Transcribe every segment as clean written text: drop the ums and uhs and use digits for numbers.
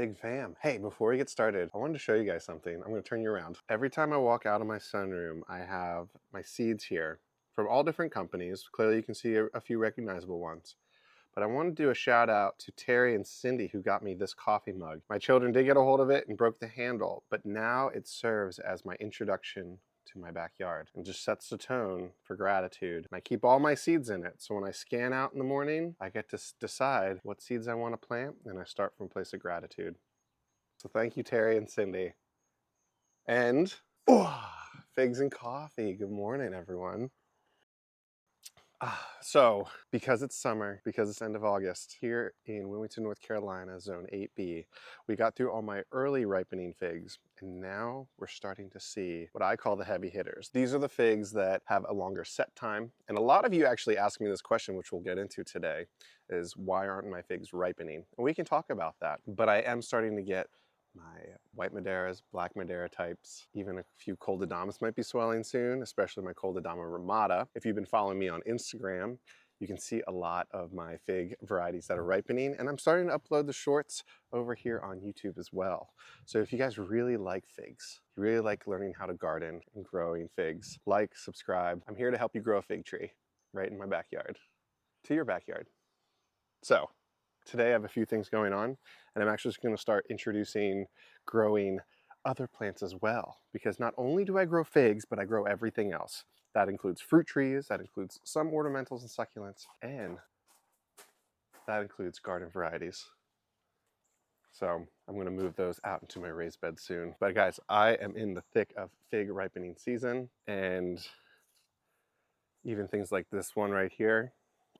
Fig fam? Hey, before we get started, I wanted to show you guys something. I'm going to turn you around. Every time I walk out of my sunroom, I have my seeds here from all different companies. Clearly you can see a few recognizable ones. But I want to do a shout out to Terry and Cindy who got me this coffee mug. My children did get a hold of it and broke the handle, but now it serves as my introduction to my backyard and just sets the tone for gratitude. And I keep all my seeds in it, so when I scan out in the morning, I get to decide what seeds I want to plant, and I start from a place of gratitude. So thank you, Terry and Cindy. And figs and coffee. Good morning, everyone. So, because it's summer, because it's end of August, here in Wilmington, North Carolina, Zone 8B, we got through all my early ripening figs, and now we're starting to see what I call the heavy hitters. These are the figs that have a longer set time, and a lot of you actually ask me this question, which we'll get into today, is why aren't my figs ripening? And we can talk about that, but I am starting to get my white Madeiras, black Madeira types, even a few Coldadamas might be swelling soon, especially my Coldadama ramata. If you've been following me on Instagram, you can see a lot of my fig varieties that are ripening, and I'm starting to upload the shorts over here on YouTube as well. So if you guys really like figs, you really like learning how to garden and growing figs, like, subscribe. I'm here to help you grow a fig tree right in my backyard, to your backyard. So today I have a few things going on, and I'm actually just going to start introducing growing other plants as well, because not only do I grow figs, but I grow everything else. That includes fruit trees, that includes some ornamentals and succulents, and that includes garden varieties. So I'm going to move those out into my raised bed soon. But guys, I am in the thick of fig ripening season, and even things like this one right here,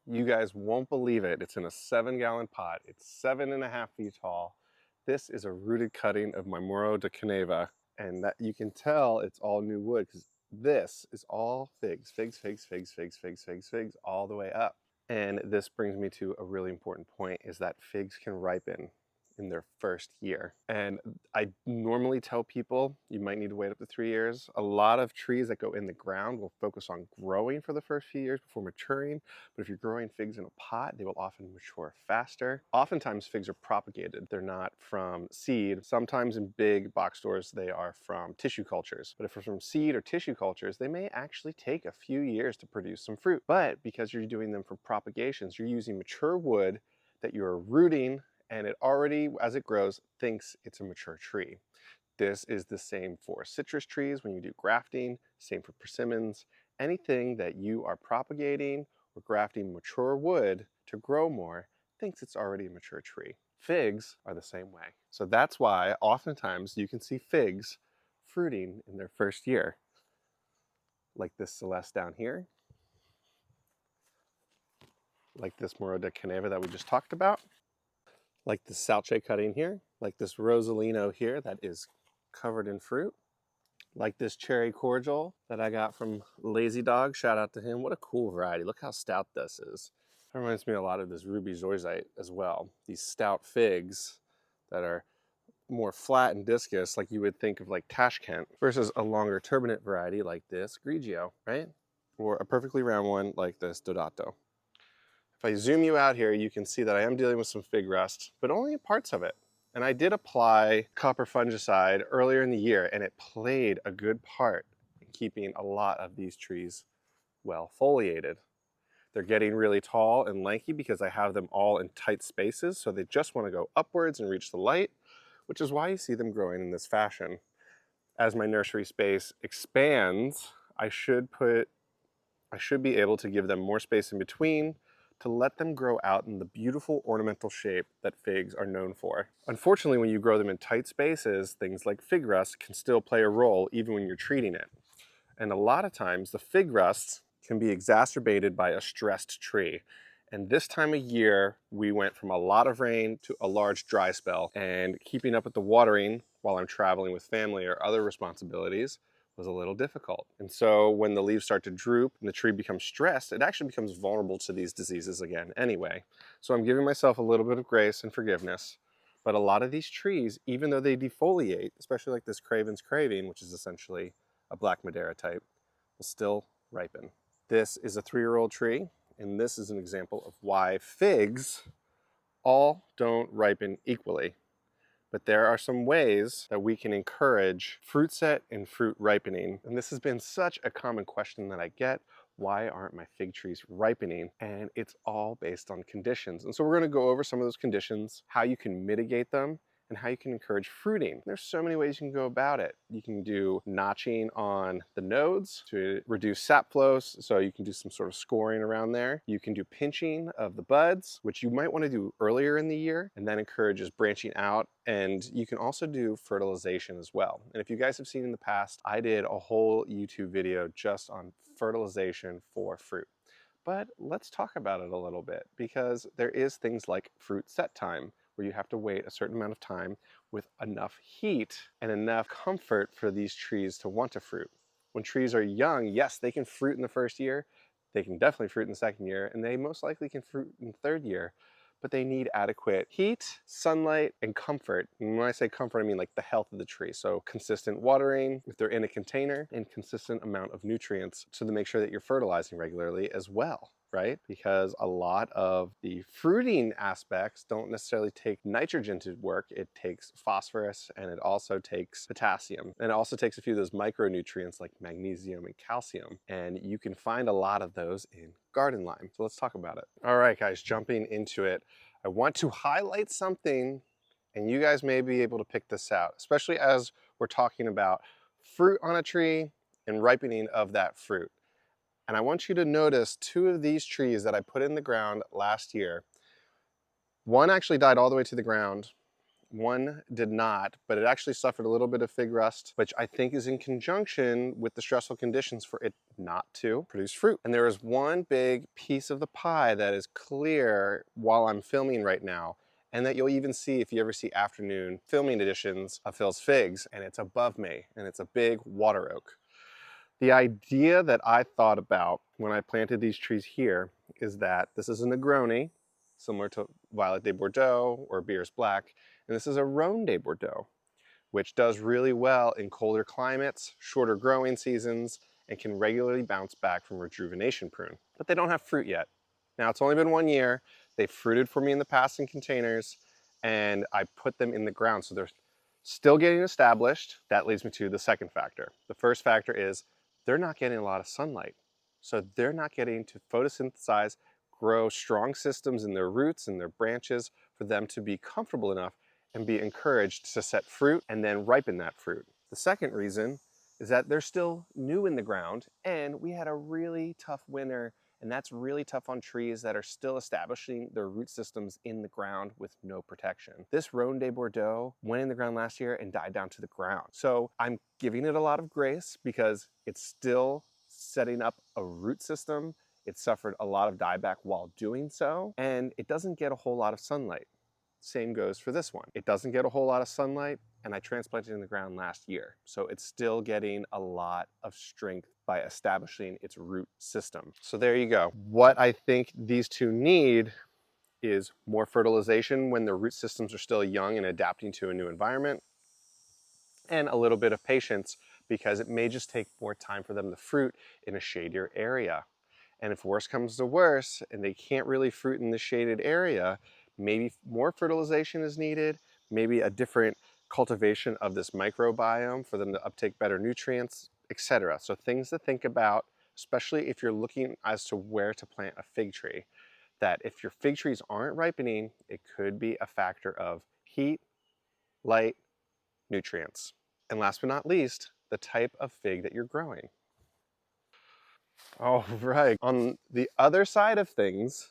you guys won't believe it. It's in a 7-gallon pot. It's 7.5 feet tall. This is a rooted cutting of my Moro de Caneva, and that you can tell it's all new wood because this is all figs, figs, figs, figs, figs, figs, figs, figs, all the way up. And this brings me to a really important point, is that figs can ripen in their first year. And I normally tell people you might need to wait up to 3 years. A lot of trees that go in the ground will focus on growing for the first few years before maturing. But if you're growing figs in a pot, they will often mature faster. Oftentimes figs are propagated. They're not from seed. Sometimes in big box stores, they are from tissue cultures. But if they're from seed or tissue cultures, they may actually take a few years to produce some fruit. But because you're doing them for propagations, you're using mature wood that you're rooting, and it already, as it grows, thinks it's a mature tree. This is the same for citrus trees when you do grafting, same for persimmons. Anything that you are propagating or grafting mature wood to grow more thinks it's already a mature tree. Figs are the same way. So that's why oftentimes you can see figs fruiting in their first year. Like this Celeste down here. Like this Moro de Caneva that we just talked about. Like this Salce cutting here, like this Rosalino here that is covered in fruit, like this cherry cordial that I got from Lazy Dog, shout out to him. What a cool variety. Look how stout this is. It reminds me a lot of this Ruby Zorzite as well. These stout figs that are more flat and viscous, like you would think of like Tashkent, versus a longer turbinate variety like this Grigio, right? Or a perfectly round one like this Dodato. If I zoom you out here, you can see that I am dealing with some fig rust, but only in parts of it. And I did apply copper fungicide earlier in the year, and it played a good part in keeping a lot of these trees well foliated. They're getting really tall and lanky because I have them all in tight spaces, so they just want to go upwards and reach the light, which is why you see them growing in this fashion. As my nursery space expands, I should be able to give them more space in between, to let them grow out in the beautiful ornamental shape that figs are known for. Unfortunately, when you grow them in tight spaces, things like fig rust can still play a role even when you're treating it. And a lot of times the fig rust can be exacerbated by a stressed tree. And this time of year, we went from a lot of rain to a large dry spell, and keeping up with the watering while I'm traveling with family or other responsibilities was a little difficult. And so when the leaves start to droop and the tree becomes stressed, it actually becomes vulnerable to these diseases again anyway. So I'm giving myself a little bit of grace and forgiveness. But a lot of these trees, even though they defoliate, especially like this Craven's Craving, which is essentially a black Madeira type, will still ripen. This is a 3-year-old tree, and this is an example of why figs all don't ripen equally. but there are some ways that we can encourage fruit set and fruit ripening. And this has been such a common question that I get. Why aren't my fig trees ripening? And it's all based on conditions. And so we're going to go over some of those conditions, how you can mitigate them, and how you can encourage fruiting. There's so many ways you can go about it. You can do notching on the nodes to reduce sap flows, so you can do some sort of scoring around there. You can do pinching of the buds, which you might want to do earlier in the year, and that encourages branching out. And you can also do fertilization as well. And if you guys have seen in the past, I did a whole YouTube video just on fertilization for fruit. But let's talk about it a little bit, because there is things like fruit set time, where you have to wait a certain amount of time with enough heat and enough comfort for these trees to want to fruit. When trees are young, yes, they can fruit in the first year, they can definitely fruit in the second year, and they most likely can fruit in the third year, but they need adequate heat, sunlight, and comfort. And when I say comfort, I mean like the health of the tree. So consistent watering if they're in a container, and consistent amount of nutrients, so to make sure that you're fertilizing regularly as well, right? Because a lot of the fruiting aspects don't necessarily take nitrogen to work. It takes phosphorus, and it also takes potassium. And it also takes a few of those micronutrients like magnesium and calcium. And you can find a lot of those in garden lime. So let's talk about it. All right, guys, jumping into it. I want to highlight something, and you guys may be able to pick this out, especially as we're talking about fruit on a tree and ripening of that fruit. And I want you to notice two of these trees that I put in the ground last year. One actually died all the way to the ground. One did not, but it actually suffered a little bit of fig rust, which I think is in conjunction with the stressful conditions for it not to produce fruit. And there is one big piece of the pie that is clear while I'm filming right now, and that you'll even see if you ever see afternoon filming editions of Phil's Figs, and it's above me, and it's a big water oak. The idea that I thought about when I planted these trees here is that this is a Negroni, similar to Violet de Bordeaux or Beer's Black, and this is a Rhone de Bordeaux, which does really well in colder climates, shorter growing seasons, and can regularly bounce back from rejuvenation prune. But they don't have fruit yet. Now, it's only been 1 year. They've fruited for me in the past in containers, and I put them in the ground, so they're still getting established. That leads me to the second factor. The first factor is they're not getting a lot of sunlight. So they're not getting to photosynthesize, grow strong systems in their roots and their branches for them to be comfortable enough and be encouraged to set fruit and then ripen that fruit. The second reason is that they're still new in the ground, and we had a really tough winter, and that's really tough on trees that are still establishing their root systems in the ground with no protection. This Rhone de Bordeaux went in the ground last year and died down to the ground. So I'm giving it a lot of grace because it's still setting up a root system. It suffered a lot of dieback while doing so, and it doesn't get a whole lot of sunlight. Same goes for this one. It doesn't get a whole lot of sunlight, and I transplanted it in the ground last year. So it's still getting a lot of strength by establishing its root system. So there you go. What I think these two need is more fertilization when their root systems are still young and adapting to a new environment, and a little bit of patience because it may just take more time for them to fruit in a shadier area. And if worse comes to worse and they can't really fruit in the shaded area, maybe more fertilization is needed, maybe a different cultivation of this microbiome for them to uptake better nutrients, etc. So things to think about, especially if you're looking as to where to plant a fig tree, that if your fig trees aren't ripening, it could be a factor of heat, light, nutrients. And last but not least, the type of fig that you're growing. All right, on the other side of things,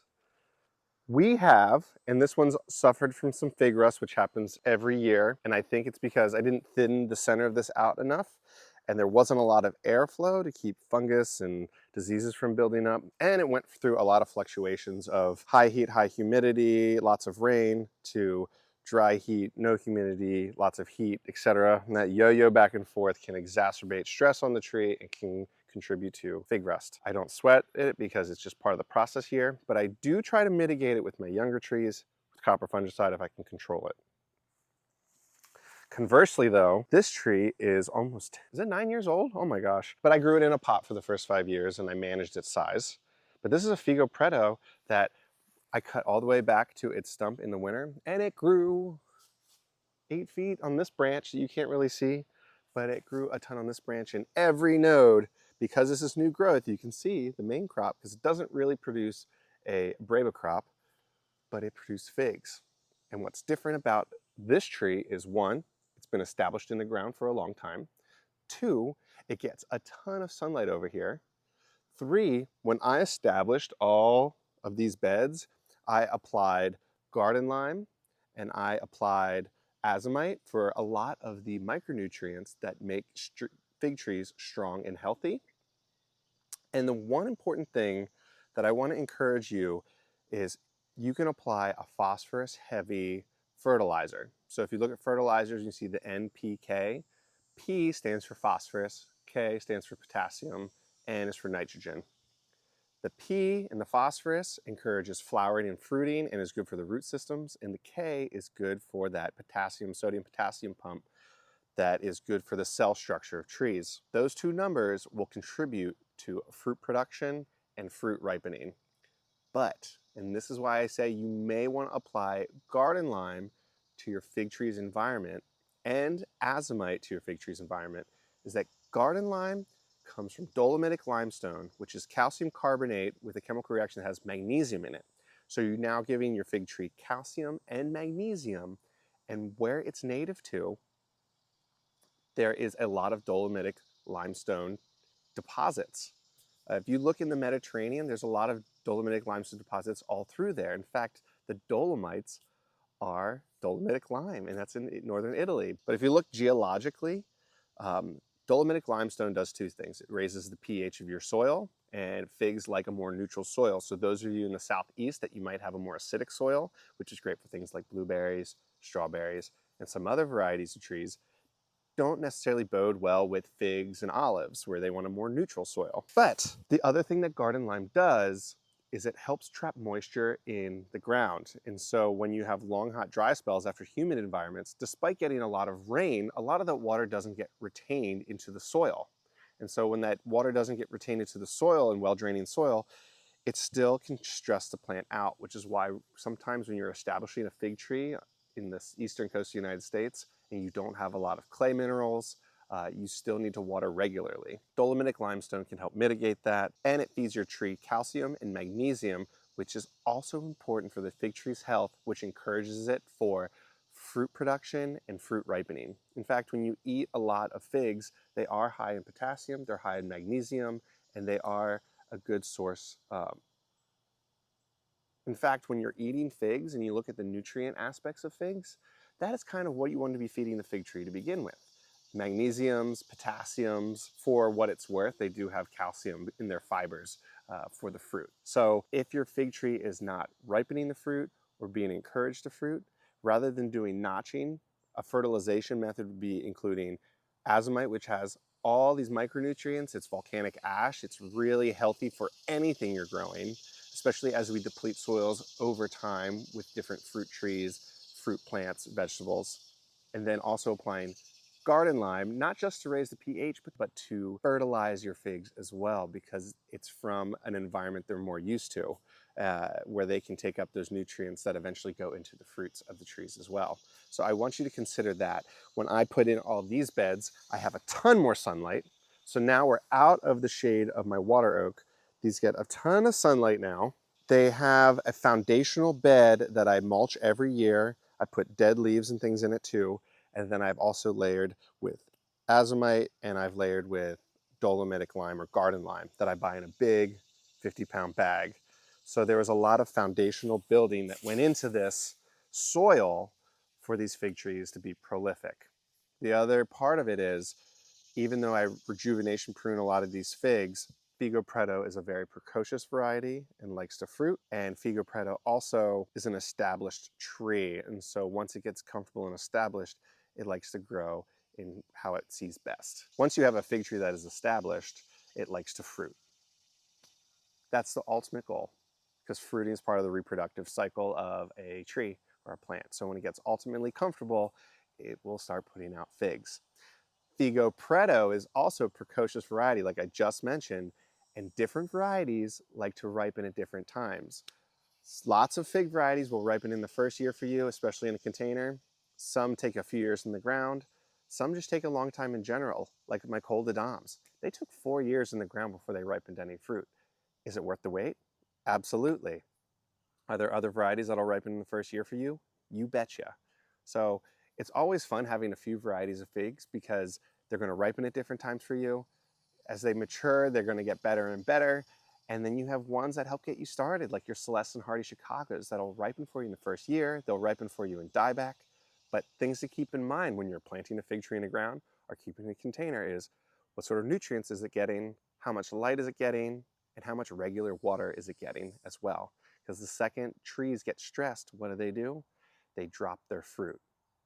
we have, and this one's suffered from some fig rust, which happens every year. And I think it's because I didn't thin the center of this out enough, and there wasn't a lot of airflow to keep fungus and diseases from building up. And it went through a lot of fluctuations of high heat, high humidity, lots of rain, to dry heat, no humidity, lots of heat, etc. And that yo-yo back and forth can exacerbate stress on the tree and can contribute to fig rust. I don't sweat it because it's just part of the process here, but I do try to mitigate it with my younger trees with copper fungicide if I can control it. Conversely though, this tree is is it 9 years old? Oh my gosh. But I grew it in a pot for the first 5 years and I managed its size. But this is a Figo Preto that I cut all the way back to its stump in the winter, and it grew 8 feet on this branch that you can't really see, but it grew a ton on this branch. And every node, because this is new growth, you can see the main crop, because it doesn't really produce a breva crop, but it produced figs. And what's different about this tree is, one, it's been established in the ground for a long time. Two, it gets a ton of sunlight over here. Three, when I established all of these beds, I applied garden lime and I applied azomite for a lot of the micronutrients that make fig trees strong and healthy. And the one important thing that I want to encourage you is you can apply a phosphorus heavy fertilizer. So if you look at fertilizers, you see the NPK. P stands for phosphorus, K stands for potassium, N is for nitrogen. The P in the phosphorus encourages flowering and fruiting and is good for the root systems, and the K is good for that potassium, sodium potassium pump that is good for the cell structure of trees. Those two numbers will contribute to fruit production and fruit ripening. But, and this is why I say you may want to apply garden lime to your fig tree's environment and azomite to your fig tree's environment, is that garden lime comes from dolomitic limestone, which is calcium carbonate with a chemical reaction that has magnesium in it. So you're now giving your fig tree calcium and magnesium, and where it's native to, there is a lot of dolomitic limestone deposits. If you look in the Mediterranean, there's a lot of dolomitic limestone deposits all through there. In fact, the Dolomites are dolomitic lime, and that's in northern Italy. But if you look geologically, dolomitic limestone does two things. It raises the pH of your soil, and figs like a more neutral soil. So those of you in the southeast that you might have a more acidic soil, which is great for things like blueberries, strawberries, and some other varieties of trees, don't necessarily bode well with figs and olives, where they want a more neutral soil. But the other thing that garden lime does is it helps trap moisture in the ground. And so when you have long, hot, dry spells after humid environments, despite getting a lot of rain, a lot of that water doesn't get retained into the soil. And so when that water doesn't get retained into the soil and well-draining soil, it still can stress the plant out, which is why sometimes when you're establishing a fig tree in the eastern coast of the United States and you don't have a lot of clay minerals, you still need to water regularly. Dolomitic limestone can help mitigate that, and it feeds your tree calcium and magnesium, which is also important for the fig tree's health, which encourages it for fruit production and fruit ripening. In fact, when you eat a lot of figs, they are high in potassium, they're high in magnesium, and they are a good source. In fact, when you're eating figs and you look at the nutrient aspects of figs, that is kind of what you want to be feeding the fig tree to begin with. Magnesiums, potassiums, for what it's worth, they do have calcium in their fibers for the fruit. So if your fig tree is not ripening the fruit or being encouraged to fruit, rather than doing notching, a fertilization method would be including azomite, which has all these micronutrients. It's volcanic ash. It's really healthy for anything you're growing, especially as we deplete soils over time with different fruit trees, fruit plants, vegetables. And then also applying garden lime, not just to raise the pH, but to fertilize your figs as well, because it's from an environment they're more used to, where they can take up those nutrients that eventually go into the fruits of the trees as well. So I want you to consider that. When I put in all these beds, I have a ton more sunlight. So now we're out of the shade of my water oak. These get a ton of sunlight now. They have a foundational bed that I mulch every year. I put dead leaves and things in it too. And then I've also layered with azomite, and I've layered with dolomitic lime or garden lime that I buy in a big 50-pound bag. So there was a lot of foundational building that went into this soil for these fig trees to be prolific. The other part of it is, even though I rejuvenation prune a lot of these figs, Figo Preto is a very precocious variety and likes to fruit. And Figo Preto also is an established tree. And so once it gets comfortable and established, it likes to grow in how it sees best. Once you have a fig tree that is established, it likes to fruit. That's the ultimate goal, because fruiting is part of the reproductive cycle of a tree or a plant. So when it gets ultimately comfortable, it will start putting out figs. Figo Preto is also a precocious variety, like I just mentioned, and different varieties like to ripen at different times. Lots of fig varieties will ripen in the first year for you, especially in a container. Some take a few years in the ground. Some just take a long time in general, like my Coldadams. They took 4 years in the ground before they ripened any fruit. Is it worth the wait? Absolutely. Are there other varieties that'll ripen in the first year for you? You betcha. So it's always fun having a few varieties of figs because they're going to ripen at different times for you. As they mature, they're going to get better and better. And then you have ones that help get you started, like your Celeste and Hardy Chicagos that'll ripen for you in the first year. They'll ripen for you in dieback. But things to keep in mind when you're planting a fig tree in the ground or keeping a container is what sort of nutrients is it getting, how much light is it getting, and how much regular water is it getting as well. Because the second trees get stressed, what do? They drop their fruit,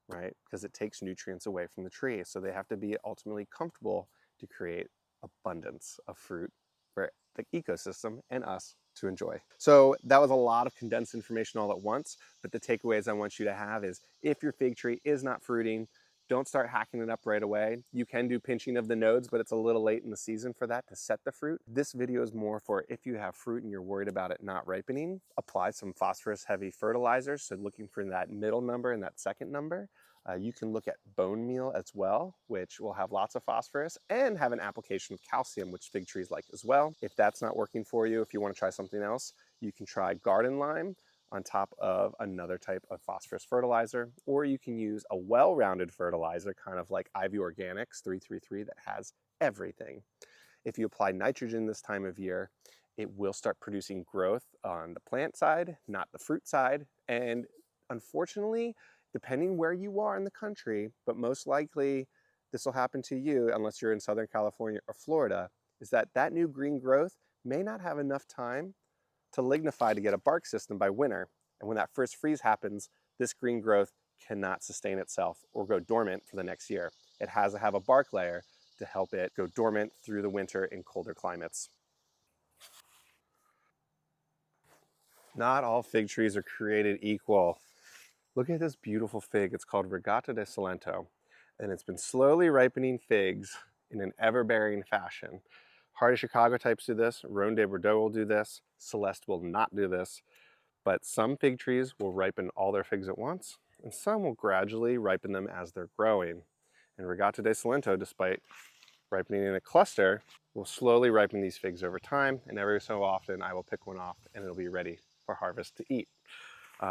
right? Because it takes nutrients away from the tree. So they have to be ultimately comfortable to create abundance of fruit for the ecosystem and us to enjoy. So that was a lot of condensed information all at once, but the takeaways I want you to have is if your fig tree is not fruiting, don't start hacking it up right away. You can do pinching of the nodes, but it's a little late in the season for that to set the fruit. This video is more for if you have fruit and you're worried about it not ripening, apply some phosphorus heavy fertilizers. So looking for that middle number and that second number. You can look at bone meal as well, which will have lots of phosphorus and have an application of calcium, which fig trees like as well. If that's not working for you, if you want to try something else, you can try garden lime on top of another type of phosphorus fertilizer, or you can use a well-rounded fertilizer, kind of like Ivy Organics 333 that has everything. If you apply nitrogen this time of year, it will start producing growth on the plant side, not the fruit side. And unfortunately, depending where you are in the country, but most likely this will happen to you unless you're in Southern California or Florida, is that new green growth may not have enough time to lignify to get a bark system by winter. And when that first freeze happens, this green growth cannot sustain itself or go dormant for the next year. It has to have a bark layer to help it go dormant through the winter in colder climates. Not all fig trees are created equal. Look at this beautiful fig. It's called Regata de Salento, and it's been slowly ripening figs in an ever-bearing fashion. Hardy Chicago types do this, Rhone de Bordeaux will do this, Celeste will not do this, but some fig trees will ripen all their figs at once, and some will gradually ripen them as they're growing. And Regata de Salento, despite ripening in a cluster, will slowly ripen these figs over time, and every so often I will pick one off and it'll be ready for harvest to eat.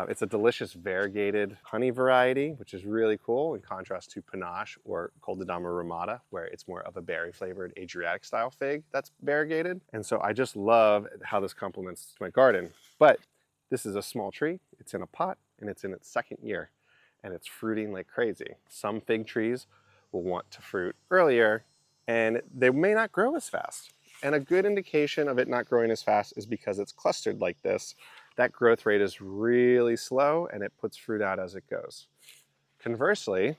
It's a delicious variegated honey variety, which is really cool in contrast to Panache or Coldadama ramata, where it's more of a berry flavored Adriatic style fig that's variegated. And so I just love how this complements my garden. But this is a small tree, it's in a pot, and it's in its second year, and it's fruiting like crazy. Some fig trees will want to fruit earlier, and they may not grow as fast. And a good indication of it not growing as fast is because it's clustered like this. That growth rate is really slow and it puts fruit out as it goes. Conversely,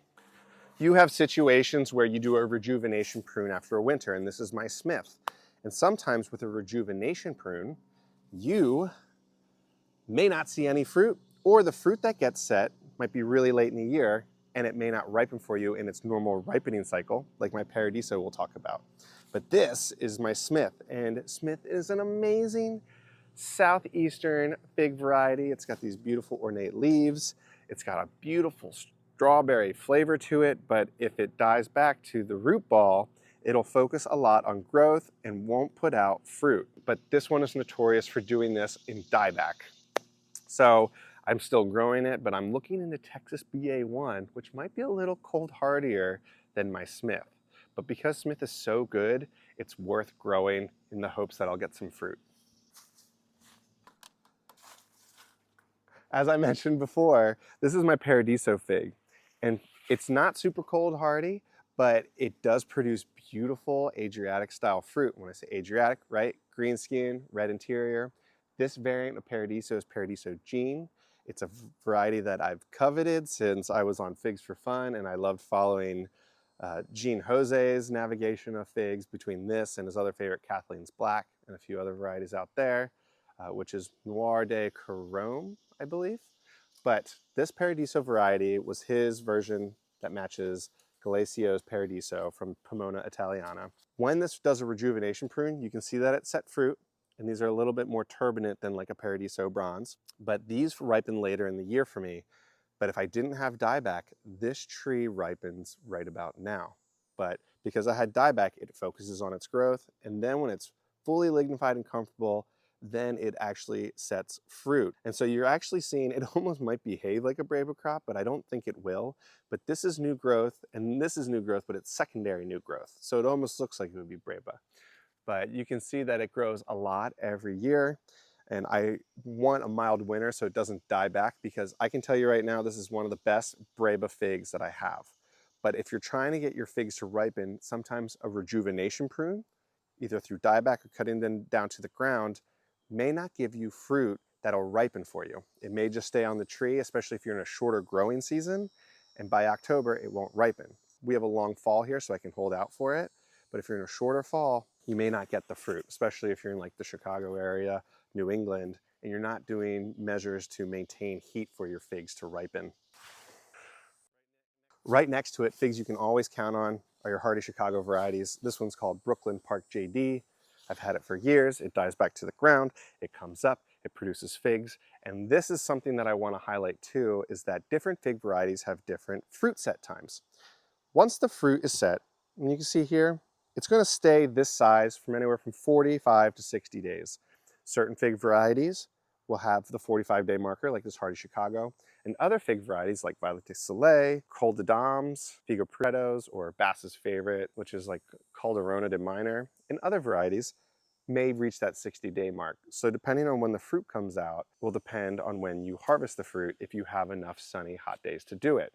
you have situations where you do a rejuvenation prune after a winter, and this is my Smith. And sometimes with a rejuvenation prune, you may not see any fruit, or the fruit that gets set might be really late in the year and it may not ripen for you in its normal ripening cycle, like my Paradiso we'll talk about. But this is my Smith, and Smith is an amazing southeastern fig variety. It's got these beautiful ornate leaves. It's got a beautiful strawberry flavor to it, but if it dies back to the root ball, it'll focus a lot on growth and won't put out fruit. But this one is notorious for doing this in dieback. So I'm still growing it, but I'm looking into Texas BA1, which might be a little cold hardier than my Smith. But because Smith is so good, it's worth growing in the hopes that I'll get some fruit. As I mentioned before, this is my Paradiso fig, and it's not super cold hardy, but it does produce beautiful Adriatic style fruit. When I say Adriatic, right? Green skin, red interior. This variant of Paradiso is Paradiso Gene. It's a variety that I've coveted since I was on Figs for Fun, and I loved following Jean Jose's navigation of figs between this and his other favorite, Kathleen's Black, and a few other varieties out there, which is Noir de Carome, I believe. But this Paradiso variety was his version that matches Galacio's Paradiso from Pomona Italiana. When this does a rejuvenation prune, you can see that it's set fruit, and these are a little bit more turbinate than like a Paradiso bronze, but these ripen later in the year for me. But if I didn't have dieback, this tree ripens right about now. But because I had dieback, it focuses on its growth. And then when it's fully lignified and comfortable, then it actually sets fruit. And so you're actually seeing it almost might behave like a Breba crop, but I don't think it will. But this is new growth and this is new growth, but it's secondary new growth. So it almost looks like it would be Breba. But you can see that it grows a lot every year. And I want a mild winter so it doesn't die back, because I can tell you right now, this is one of the best Breba figs that I have. But if you're trying to get your figs to ripen, sometimes a rejuvenation prune, either through dieback or cutting them down to the ground, may not give you fruit that'll ripen for you. It may just stay on the tree, especially if you're in a shorter growing season, and by October it won't ripen. We have a long fall here, so I can hold out for it. But if you're in a shorter fall, you may not get the fruit, especially if you're in like the Chicago area, New England, and you're not doing measures to maintain heat for your figs to ripen. Right next to it, figs you can always count on are your hardy Chicago varieties. This one's called Brooklyn Park JD. I've had it for years. It dies back to the ground, it comes up, it produces figs. And this is something that I want to highlight too, is that different fig varieties have different fruit set times. Once the fruit is set, and you can see here, it's going to stay this size from anywhere from 45 to 60 days. Certain fig varieties will have the 45-day marker, like this hardy Chicago, and other fig varieties like Violet de Soleil, Col de Dames, Figo Pretos, or Bass's favorite, which is like Calderona de Minor, and other varieties may reach that 60-day mark. So depending on when the fruit comes out will depend on when you harvest the fruit, if you have enough sunny, hot days to do it.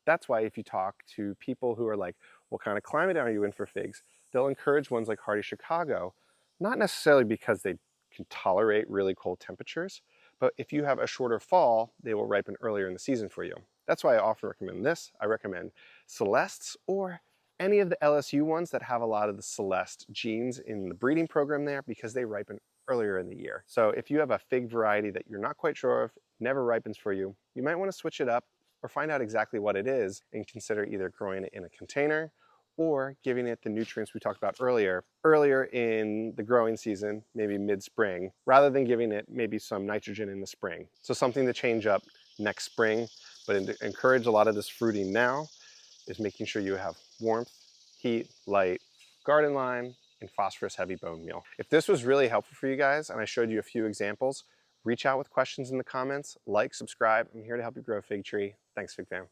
That's why if you talk to people who are like, what kind of climate are you in for figs? They'll encourage ones like hardy Chicago, not necessarily because they can tolerate really cold temperatures, but if you have a shorter fall, they will ripen earlier in the season for you. That's why I often recommend this. I recommend Celestes or any of the LSU ones that have a lot of the Celeste genes in the breeding program there, because they ripen earlier in the year. So if you have a fig variety that you're not quite sure of, never ripens for you, you might want to switch it up or find out exactly what it is and consider either growing it in a container or giving it the nutrients we talked about earlier in the growing season, maybe mid-spring, rather than giving it maybe some nitrogen in the spring. So something to change up next spring, but encourage a lot of this fruiting now is making sure you have warmth, heat, light, garden lime, and phosphorus heavy bone meal. If this was really helpful for you guys and I showed you a few examples, reach out with questions in the comments, like, subscribe. I'm here to help you grow a fig tree. Thanks, Fig Fam.